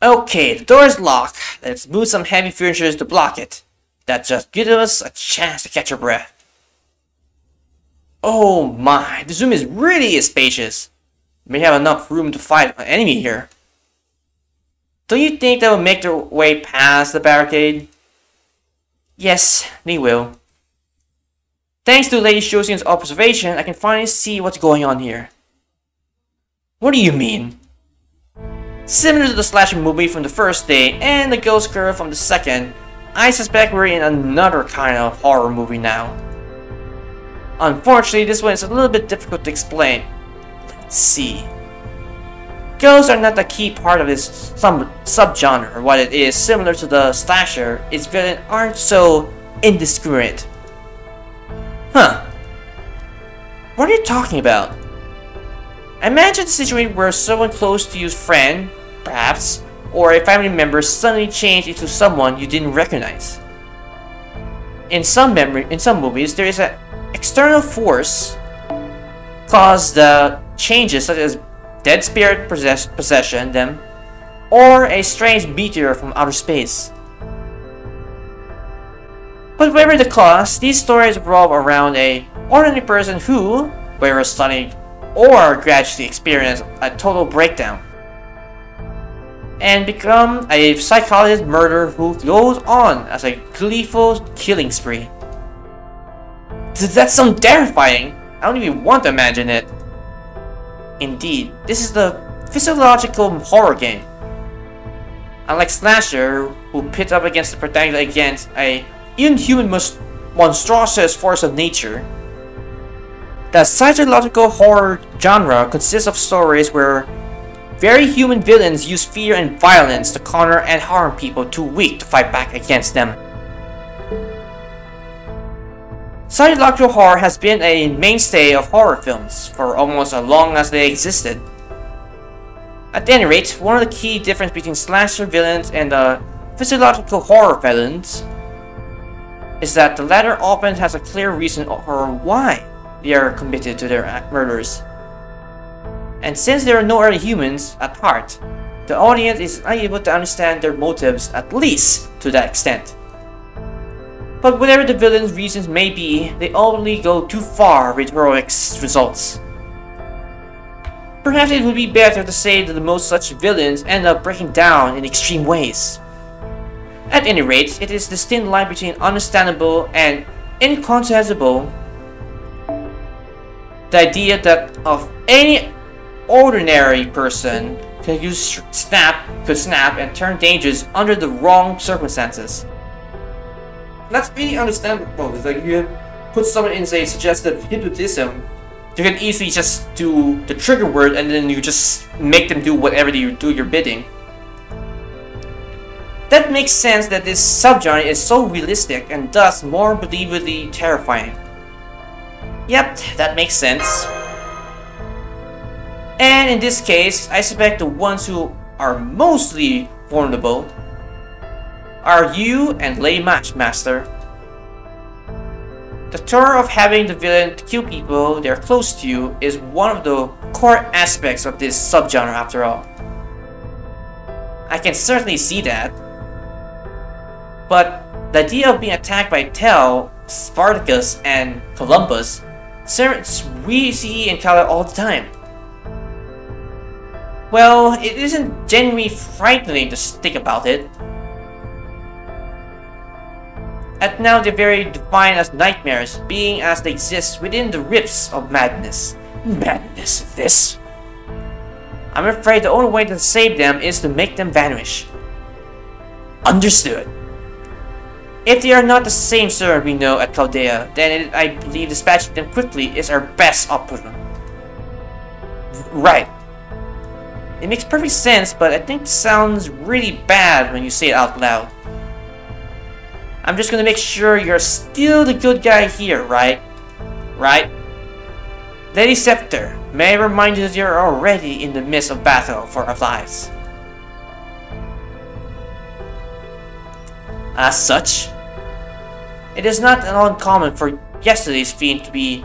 Okay, the door is locked. Let's move some heavy furniture to block it. That just gives us a chance to catch our breath. Oh my, this room is really spacious. May have enough room to fight an enemy here. Don't you think they will make their way past the barricade? Yes, they will. Thanks to Lady Shosian's observation, I can finally see what's going on here. What do you mean? Similar to the slasher movie from the first day and the ghost girl from the second, I suspect we're in another kind of horror movie now. Unfortunately, this one is a little bit difficult to explain. Let's see. Ghosts are not the key part of this subgenre. What it is similar to the slasher, its villains aren't so indiscriminate. Huh. What are you talking about? Imagine a situation where someone close to you's friend, perhaps, or a family member suddenly changed into someone you didn't recognize. In some movies, there is an external force cause the changes, such as dead spirit possession them, or a strange meteor from outer space. But whatever the cause, these stories revolve around an ordinary person who, whether suddenly or gradually experience a total breakdown and become a psychologist murderer who goes on as a gleeful killing spree. Does that sound terrifying? I don't even want to imagine it. Indeed, this is the physiological horror game. Unlike slasher, who pit up against the protagonist against a inhuman monstrous force of nature, the psychological horror genre consists of stories where very human villains use fear and violence to corner and harm people too weak to fight back against them. Psychological horror has been a mainstay of horror films for almost as long as they existed. At any rate, one of the key differences between slasher villains and the physiological horror villains is that the latter often has a clear reason for why they are committed to their murders. And since there are no other humans at heart, the audience is unable to understand their motives, at least to that extent. But whatever the villain's reasons may be, they only go too far with heroic results. Perhaps it would be better to say that most such villains end up breaking down in extreme ways. At any rate, it is this thin line between understandable and incomprehensible. The idea that of any ordinary person could snap and turn dangerous under the wrong circumstances. That's really understandable. It's like you put someone in, say, suggestive hypnotism, you can easily just do the trigger word and then you just make them do whatever you do your bidding. That makes sense that this subgenre is so realistic and thus more believably terrifying. Yep, that makes sense. And in this case, I suspect the ones who are mostly vulnerable are you and Lady Matchmaster. The terror of having the villain kill people they're close to you is one of the core aspects of this subgenre after all. I can certainly see that. But the idea of being attacked by Tell, Spartacus, and Columbus, we see and encounter all the time. Well, it isn't genuinely frightening to think about it. At now they're very defined as nightmares, being as they exist within the rifts of madness. Madness, this? I'm afraid the only way to save them is to make them vanish. Understood. If they are not the same servant we know at Chaldea, then I believe dispatching them quickly is our best option. Right. It makes perfect sense, but I think it sounds really bad when you say it out loud. I'm just gonna make sure you're still the good guy here, right? Right? Lady Scepter, may I remind you that you're already in the midst of battle for our lives. As such, it is not uncommon for yesterday's fiend to be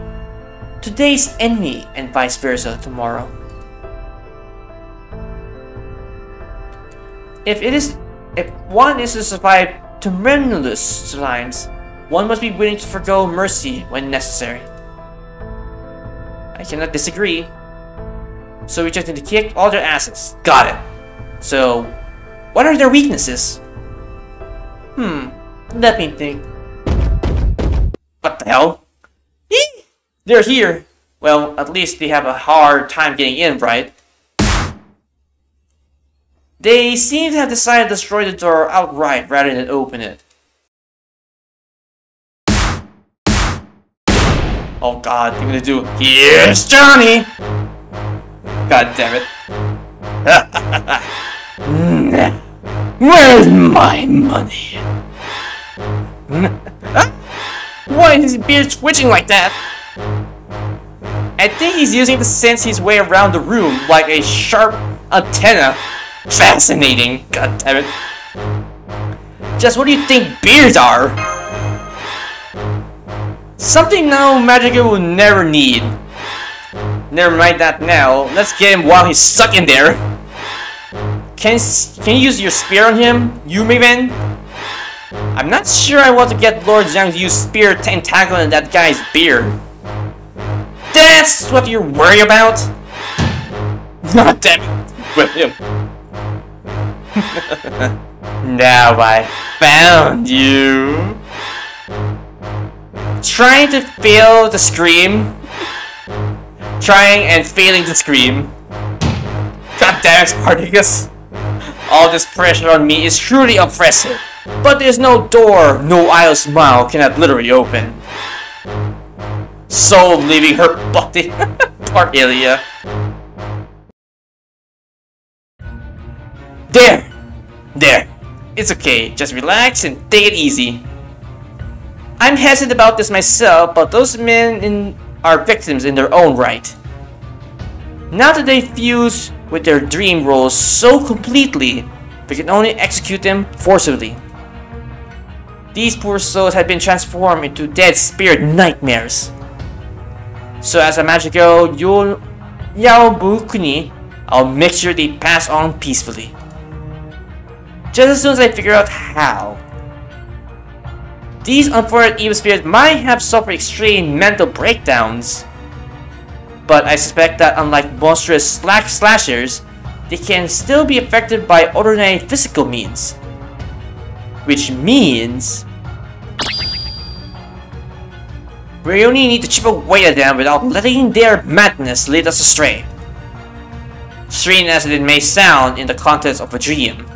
today's enemy and vice versa tomorrow. If one is to survive tremendous times, one must be willing to forgo mercy when necessary. I cannot disagree. So we just need to kick all their asses. Got it. So, what are their weaknesses? Let me think. What the hell? They're here. Well, at least they have a hard time getting in, right? They seem to have decided to destroy the door outright rather than open it. Oh god, what are you gonna do? Here's Johnny! God damn it. Where's my money? Why is his beard twitching like that? I think he's using to sense his way around the room like a sharp antenna. Fascinating. God damn it. Just what do you think beards are? Something now Magica will never need. Never mind that now. Let's get him while he's stuck in there. Can you use your spear on him, Yumiven? I'm not sure I want to get Lord Zhang to use spear tentacle in that guy's beard. That's what you're worried about? God damn it, William. Now I found you. Trying to fail to scream. Trying and failing to scream. God damn it, Spartacus. All this pressure on me is truly oppressive. But there's no door no idle smile cannot literally open. Soul leaving her body. Poor Ilya. There. It's okay, just relax and take it easy. I'm hesitant about this myself, but those men are victims in their own right. Now that they fuse with their dream roles so completely, we can only execute them forcibly. These poor souls have been transformed into dead spirit nightmares. So as a Magico Yaobukuni, I'll make sure they pass on peacefully. Just as soon as I figure out how. These unfortunate evil spirits might have suffered extreme mental breakdowns, but I suspect that unlike monstrous slashers, they can still be affected by ordinary physical means. Which means we only need to chip away at them without letting their madness lead us astray. Strange as it may sound in the context of a dream.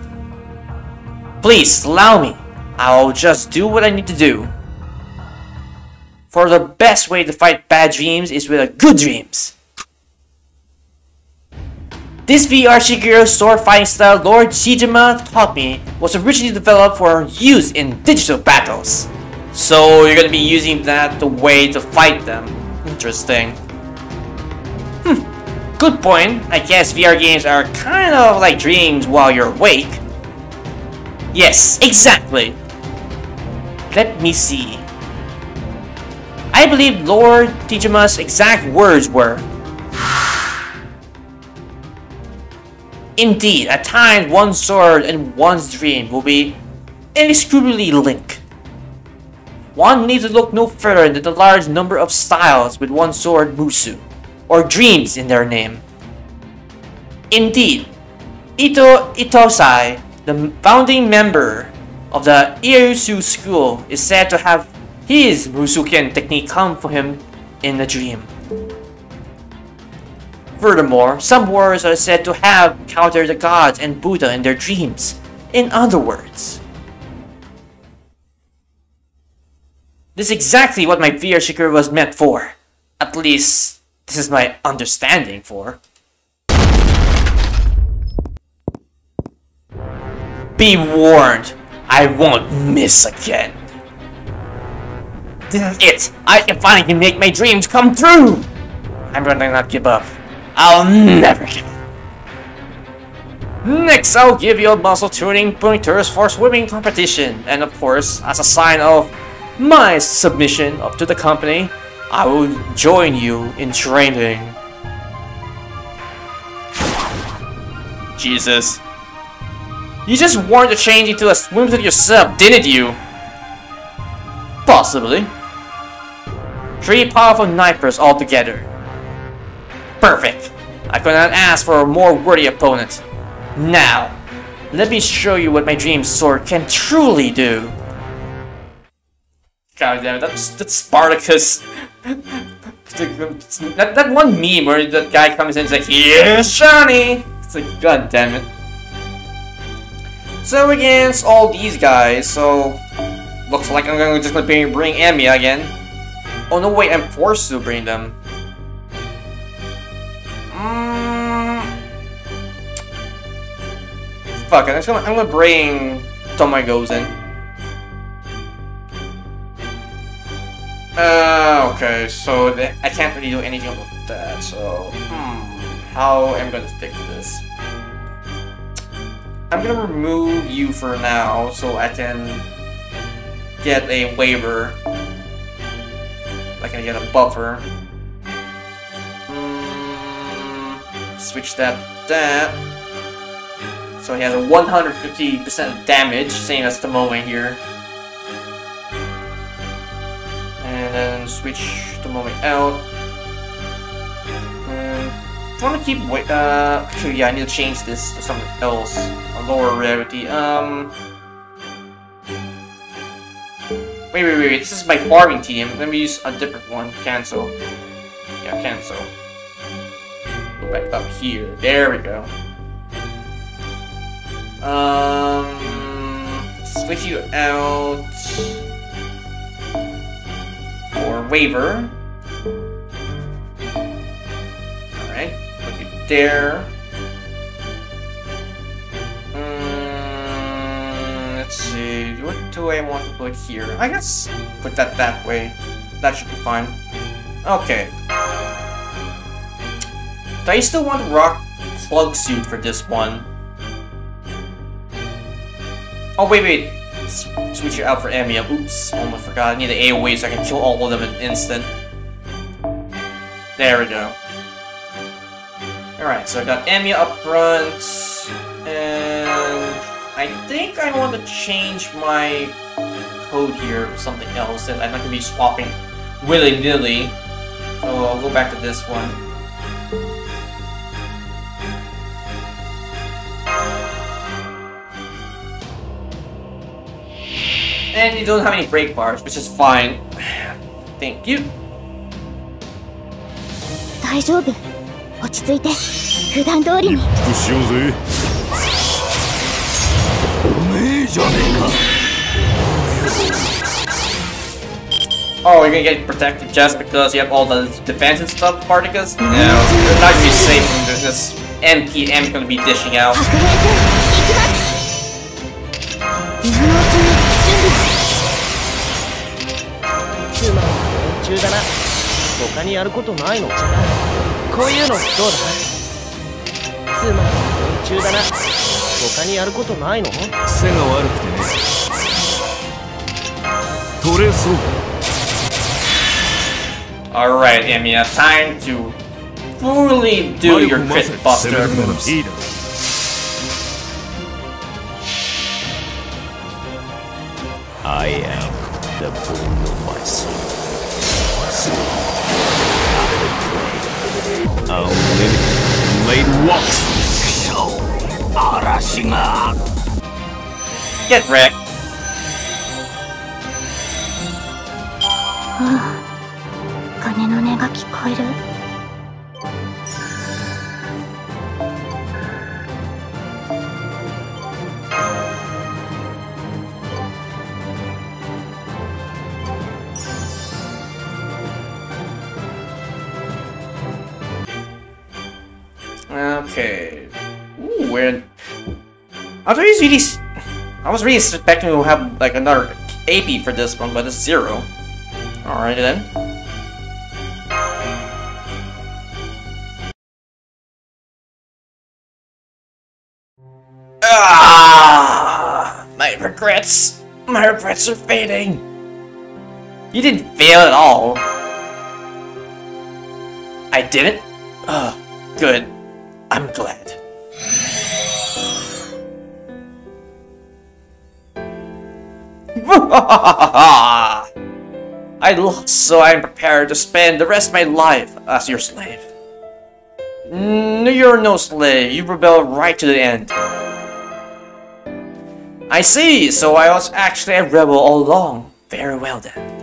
Please allow me. I'll just do what I need to do. For the best way to fight bad dreams is with a good dreams. This VR Shiguro sword fighting style Lord Shijima taught me was originally developed for use in digital battles. So you're gonna be using that the way to fight them. Interesting. Good point. I guess VR games are kind of like dreams while you're awake. Yes, exactly. Let me see. I believe Lord Tijima's exact words were, indeed, at times one's sword and one's dream will be inextricably linked. One needs to look no further than the large number of styles with one sword Musu, or dreams in their name. Indeed, Ito Itosai, the founding member of the Irsu school, is said to have his Musuken technique come for him in a dream. Furthermore, some warriors are said to have encountered the gods and Buddha in their dreams. In other words, this is exactly what my VR Shikura was meant for. At least, this is my understanding for. Be warned, I won't miss again. This is it! I can finally make my dreams come true! I'm gonna not give up. I'll never give up. Next, I'll give you a muscle tuning pointers for swimming competition. And of course, as a sign of my submission up to the company, I will join you in training. You just wanted to change into a swimsuit yourself, didn't you? Possibly. 3 powerful snipers altogether. Perfect. I could not ask for a more worthy opponent. Now, let me show you what my dream sword can truly do. God damn it, that's Spartacus. that one meme where that guy comes in and is like, here's Johnny! It's like, god damn it. So against all these guys, so looks like I'm just gonna bring Amiya again. Oh no, wait, I'm forced to bring them. Fuck it, I'm gonna bring Tomago's in. Okay, so I can't really do anything about that, so how am I gonna fix this? I'm gonna remove you for now, so I can get a waiver. I can get a buffer. Switch that. So he has a 150% damage, same as the moment here. And then switch the moment out. I want to keep actually, yeah, I need to change this to something else. A lower rarity. Wait, this is my farming team. Let me use a different one. Cancel. Yeah, cancel. Go back up here. There we go. Switch you out for waiver. Alright, put you there. Let's see, what do I want to put here? I guess put that way. That should be fine. Okay. Do I still want rock plug suit for this one? Oh wait. Switch you out for Amiya. Oops, almost forgot. I need the AoE so I can kill all of them in an instant. There we go. Alright, so I got Amiya up front. And I think I want to change my code here for something else that I'm not going to be swapping willy-nilly. So I'll go back to this one. And you don't have any break bars, which is fine. Thank you. 大丈夫。落ち着いて。普段通りに。一服しようぜ。おめえじゃねえか。Oh, you're gonna get protected just because you have all the defense and stuff, Spartacus? No, you're not gonna be safe when there's this empty amp gonna be dishing out. Alright, Amiya, time to fully do your crit buster moves. I am the bone of my soul. Unlimited blade walks. So, Arashiga. Get wrecked. 鐘の音が聞こえる。Okay. Ooh, we're. I was really expecting to have like another AP for this one, but it's 0. Alright then. My regrets are fading. You didn't fail at all. I didn't? Good. I'm glad. I lost, so I'm prepared to spend the rest of my life as your slave. No, you're no slave. You rebelled right to the end. I see, so I was actually a rebel all along. Very well then.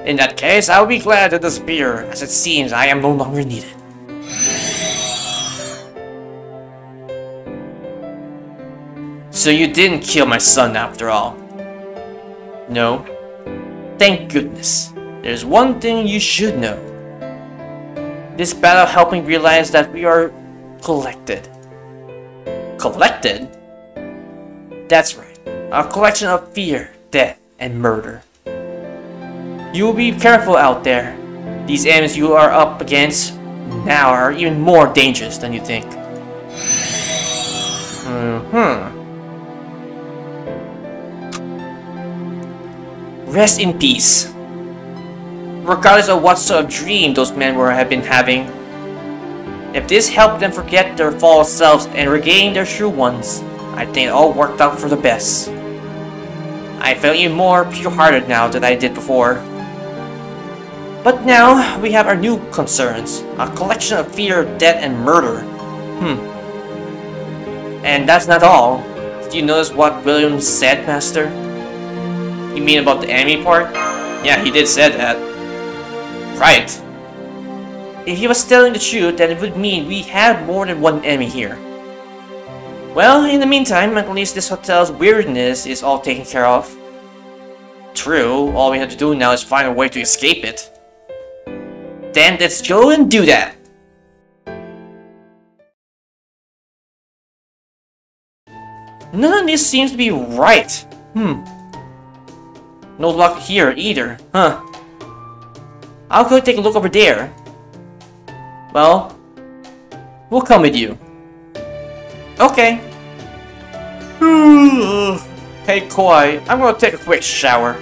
In that case, I'll be glad to disappear, as it seems I am no longer needed. So you didn't kill my son after all? No. Thank goodness. There's one thing you should know. This battle helped me realize that we are collected. Collected? That's right. A collection of fear, death, and murder. You will be careful out there. These enemies you are up against now are even more dangerous than you think. Rest in peace. Regardless of what sort of dream those men have been having, if this helped them forget their false selves and regain their true ones, I think it all worked out for the best. I feel even more pure-hearted now than I did before. But now, we have our new concerns. A collection of fear, death, and murder. And that's not all. Did you notice what William said, Master? You mean about the enemy part? Yeah, he did say that. Right. If he was telling the truth, then it would mean we had more than one enemy here. Well, in the meantime, at least this hotel's weirdness is all taken care of. True, all we have to do now is find a way to escape it. Then let's go and do that! None of this seems to be right. No luck here either, huh? I'll go take a look over there. Well, we'll come with you. Okay. Hey Koi, I'm gonna take a quick shower.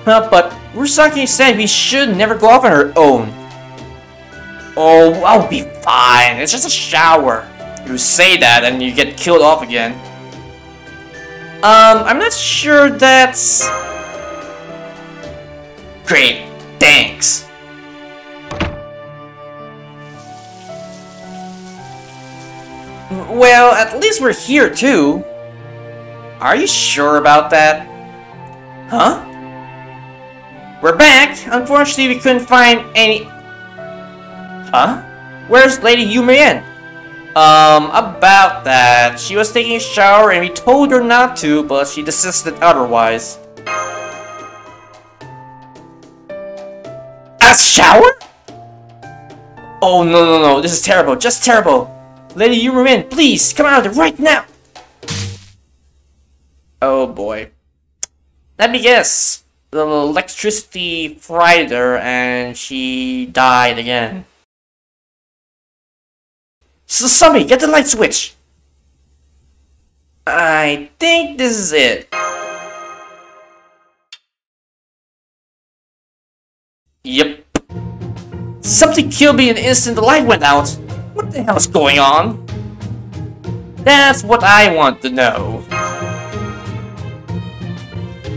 But Rusaki said we should never go off on our own. Oh, I'll be fine. It's just a shower. You say that and you get killed off again. I'm not sure that's... Great, thanks. Well, at least we're here too. Are you sure about that? Huh? We're back. Unfortunately, we couldn't find any... Huh? Where's Lady Yumian? About that. She was taking a shower and we told her not to, but she desisted otherwise. A shower? Oh, no. This is terrible. Just terrible. Lady Yumian, please, come out of there right now. Oh, boy. Let me guess. The electricity fried her and she died again. So somebody, get the light switch! I think this is it. Yep. Something killed me in the instant the light went out. What the hell's going on? That's what I want to know.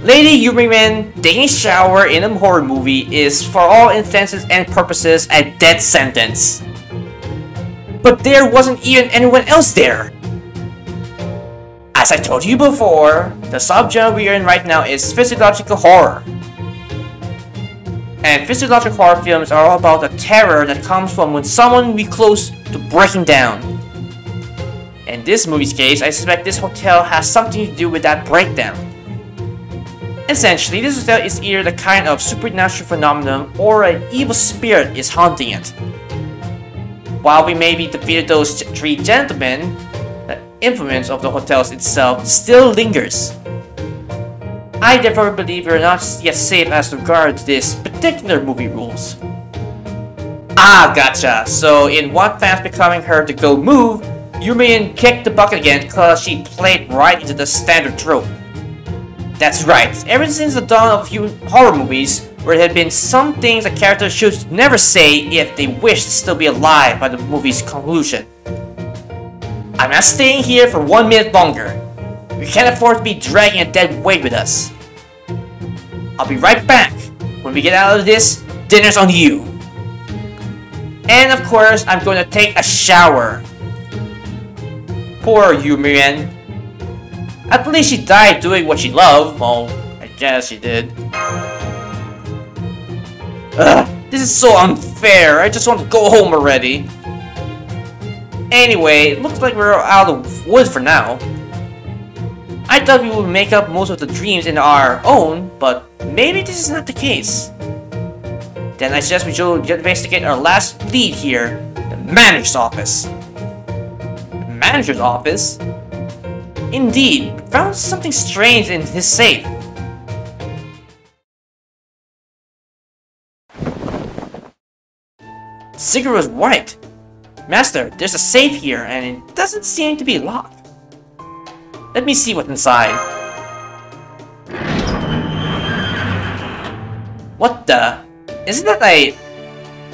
Lady Yumiman taking a shower in a horror movie is, for all intents and purposes, a death sentence. But there wasn't even anyone else there! As I told you before, the subgenre we are in right now is physiological horror. And physiological horror films are all about the terror that comes from when someone be close to breaking down. In this movie's case, I suspect this hotel has something to do with that breakdown. Essentially, this hotel is either the kind of supernatural phenomenon or an evil spirit is haunting it. While we maybe defeated those three gentlemen, the influence of the hotels itself still lingers. I therefore believe we are not yet safe as regards this particular movie rules. Ah, gotcha! So in one fast becoming her to go move, Yumian kicked the bucket again because she played right into the standard trope. That's right, ever since the dawn of horror movies, where there had been some things a character should never say if they wish to still be alive by the movie's conclusion. I'm not staying here for 1 minute longer. We can't afford to be dragging a dead weight with us. I'll be right back. When we get out of this, dinner's on you. And of course, I'm going to take a shower. Poor Yumian. At least she died doing what she loved. Well, I guess she did. Ugh, this is so unfair. I just want to go home already. Anyway, it looks like we're out of the woods for now. I thought we would make up most of the dreams in our own, but maybe this is not the case. Then I suggest we should investigate our last lead here, the manager's office. The manager's office? Indeed, we found something strange in his safe. Sigurd was right. Master, there's a safe here and it doesn't seem to be locked. Let me see what's inside. What the? Isn't that a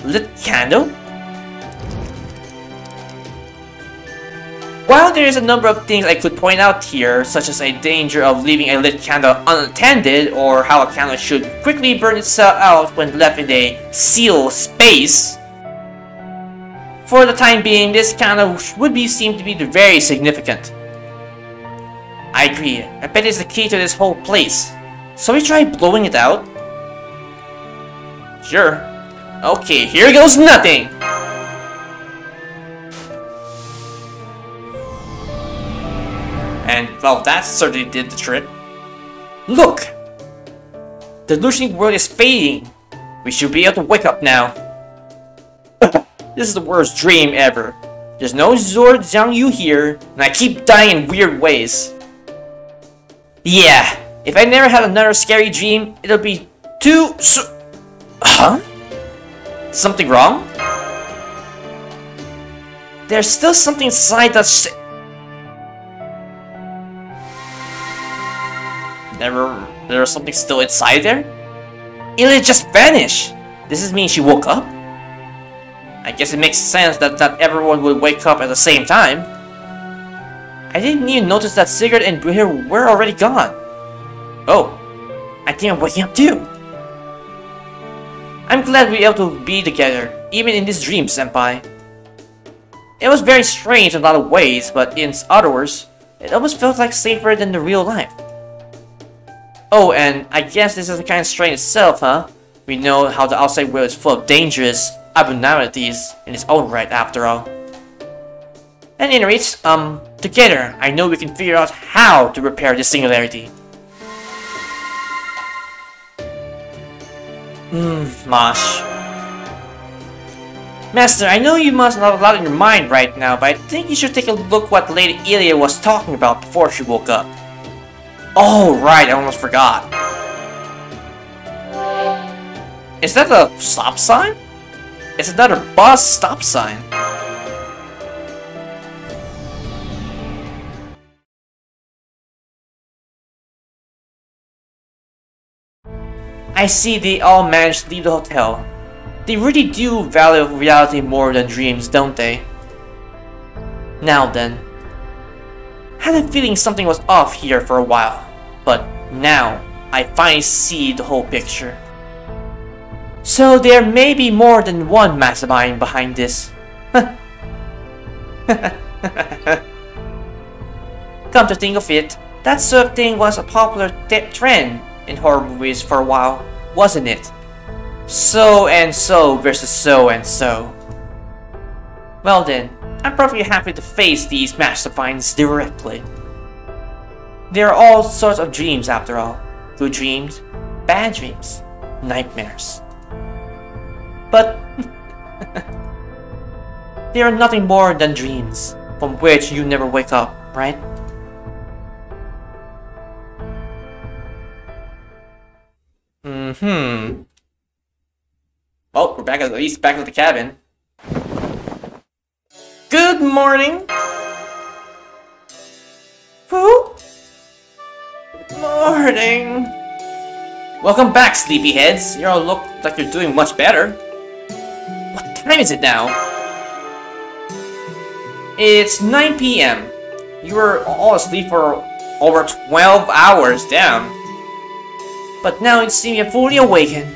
lit candle? While there is a number of things I could point out here, such as a danger of leaving a lit candle unattended, or how a candle should quickly burn itself out when left in a sealed space, for the time being, this candle would seem to be very significant. I agree. I bet it's the key to this whole place. So we try blowing it out? Sure. Okay, here goes nothing! And, well, that certainly did the trick. Look! The illusioning world is fading. We should be able to wake up now. This is the worst dream ever. There's no Zord Zhangyu here, and I keep dying in weird ways. Yeah, if I never had another scary dream, it'll be too Huh? Something wrong? There's still something inside that There's something still inside there? Ilya just vanished! Does this mean she woke up? I guess it makes sense that not everyone would wake up at the same time. I didn't even notice that Sigurd and Brihir were already gone. Oh, I think I'm waking up too. I'm glad we were able to be together, even in this dream, Senpai. It was very strange in a lot of ways, but in others, it almost felt like safer than the real life. Oh, and I guess this is the kind of strange itself, huh? We know how the outside world is full of dangerous abnormalities in its own right, after all. At any rate, together, I know we can figure out how to repair this singularity. Mosh. Master, I know you must have a lot in your mind right now, but I think you should take a look what Lady Ilya was talking about before she woke up. Oh, right, I almost forgot. Is that a stop sign? It's another bus stop sign. I see they all managed to leave the hotel. They really do value reality more than dreams, don't they? Now then. I had a feeling something was off here for a while, but now I finally see the whole picture. So there may be more than one mastermind behind this. Come to think of it, that sort of thing was a popular trend in horror movies for a while, wasn't it? So and so versus so and so. Well then, I'm perfectly happy to face these masterminds directly. There are all sorts of dreams after all. Good dreams, bad dreams, nightmares. But they are nothing more than dreams, from which you never wake up, right? Well, we're back at least back at the cabin. Good morning! Who? Morning! Welcome back, sleepyheads. You all look like you're doing much better. What time is it now? It's 9 PM. You were all asleep for Over 12 hours, damn. But now it seems you're fully awakened.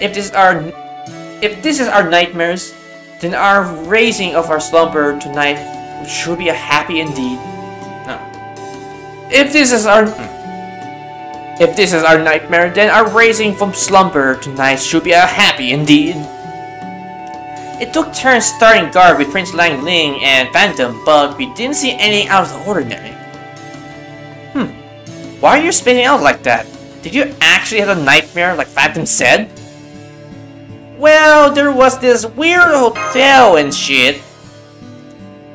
If this is our nightmares, then our raising of our slumber tonight should be a happy indeed. No. If this is our nightmare, then our raising from slumber tonight should be a happy indeed. It took turns starting guard with Prince Lang Ling and Phantom, but we didn't see anything out of the ordinary. Why are you spinning out like that? Did you actually have a nightmare like Phantom said? Well, there was this weird hotel and shit.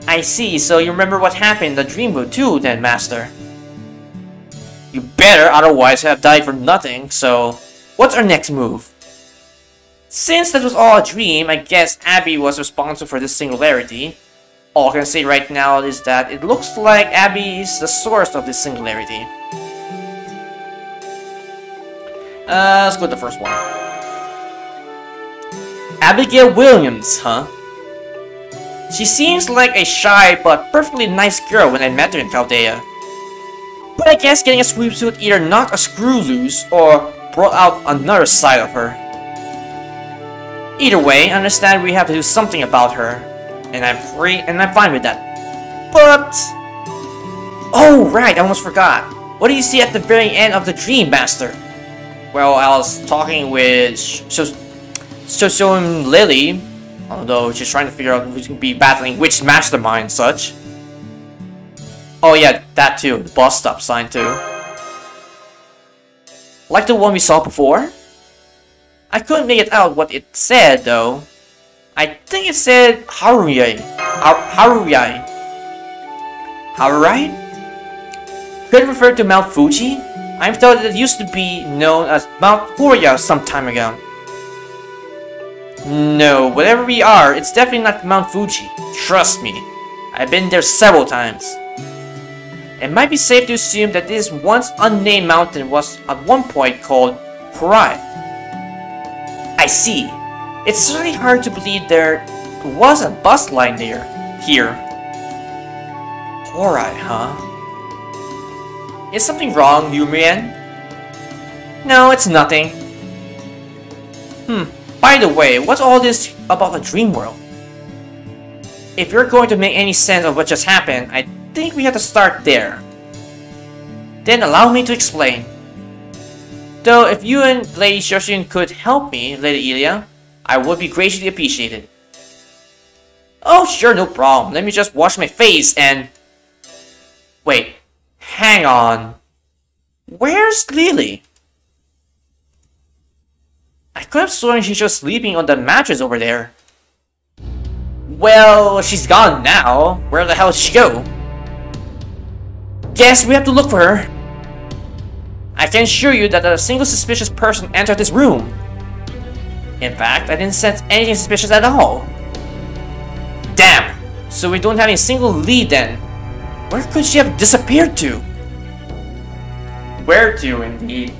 I see, so you remember what happened in the dream world too then, Master. You better, otherwise have died for nothing, so what's our next move? Since that was all a dream, I guess Abby was responsible for this singularity. All I can say right now is that it looks like Abby is the source of this singularity. Let's go to the first one. Abigail Williams, huh? She seems like a shy but perfectly nice girl when I met her in Chaldea. But I guess getting a swimsuit either knocked a screw loose or brought out another side of her. Either way, I understand we have to do something about her, and I'm fine with that. But... oh right, I almost forgot. What do you see at the very end of the dream, Master? Well, I was talking with Soso and Lily, although she's trying to figure out who's going to be battling which mastermind such. Oh yeah, that too, the bus stop sign too. Like the one we saw before? I couldn't make it out what it said though. I think it said Haruyai. Haruyai? Could it refer to Mount Fuji? I'm told that it used to be known as Mount Horia some time ago. No, whatever we are, it's definitely not Mount Fuji. Trust me. I've been there several times. It might be safe to assume that this once unnamed mountain was at one point called Horai. I see. It's certainly hard to believe there was a bus line here. Horai, huh? Is something wrong, Yumian? No, it's nothing. By the way, what's all this about the dream world? If you're going to make any sense of what just happened, I think we have to start there. Then allow me to explain. Though if you and Lady Shoshin could help me, Lady Ilya, I would be greatly appreciated. Oh sure, no problem. Let me just wash my face and... wait. Hang on. Where's Lily? I could have sworn she's just sleeping on the mattress over there. Well, she's gone now. Where the hell did she go? Guess we have to look for her. I can assure you that not a single suspicious person entered this room. In fact, I didn't sense anything suspicious at all. Damn! So we don't have a single lead then. Where could she have disappeared to? Where to, indeed?